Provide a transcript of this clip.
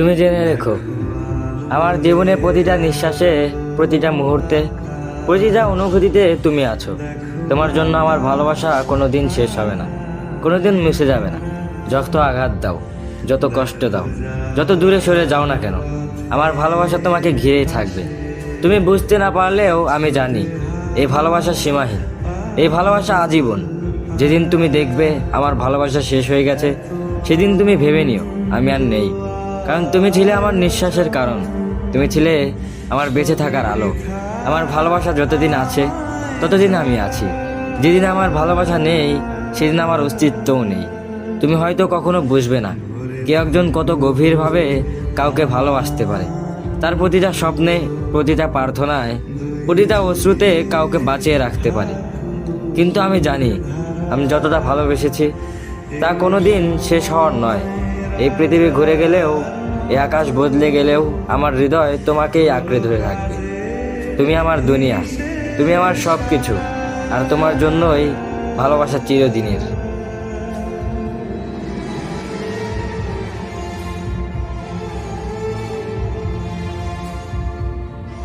তুমি জেনে রেখো, আমার জীবনের প্রতিটা নিঃশ্বাসে, প্রতিটা মুহূর্তে, প্রতিটা অনুভূতিতে তুমি আছো। তোমার জন্য আমার ভালোবাসা কোনোদিন শেষ হবে না, কোনোদিন মুছে যাবে না। যত আঘাত দাও, যত কষ্ট দাও, যত দূরে সরে যাও না কেন, আমার ভালোবাসা তোমাকে ঘিরেই থাকবে। তুমি বুঝতে না পারলেও আমি জানি এই ভালোবাসা সীমাহীন, এই ভালোবাসা আজীবন। যেদিন তুমি দেখবে আমার ভালোবাসা শেষ হয়ে গেছে, সেদিন তুমি ভেবে নিও আমি আর নেই। কারণ তুমি ছিলে আমার নিঃশ্বাসের কারণ, তুমি ছিলে আমার বেঁচে থাকার আলো। আমার ভালোবাসা যতদিন আছে ততদিন আমি আছি। যেদিন আমার ভালোবাসা নেই, সেদিন আমার অস্তিত্বও নেই। তুমি হয়তো কখনো বুঝবে না কে একজন কত গভীরভাবে কাউকে ভালোবাসতে পারে। তার প্রতিটা স্বপ্নে, প্রতিটা প্রার্থনায়, প্রতিটা অশ্রুতে কাউকে বাঁচিয়ে রাখতে পারে। কিন্তু আমি জানি, আমি যতটা ভালোবেসেছি তা কোনোদিন শেষ হওয়ার নয়। এই পৃথিবী ঘুরে গেলেও, এই আকাশ বদলে গেলেও, আমার হৃদয় তোমাকেই আঁকড়ে ধরে থাকবে। তুমি আমার দুনিয়া, তুমি আমার সব কিছু, আর তোমার জন্যই ভালোবাসা চিরদিনের।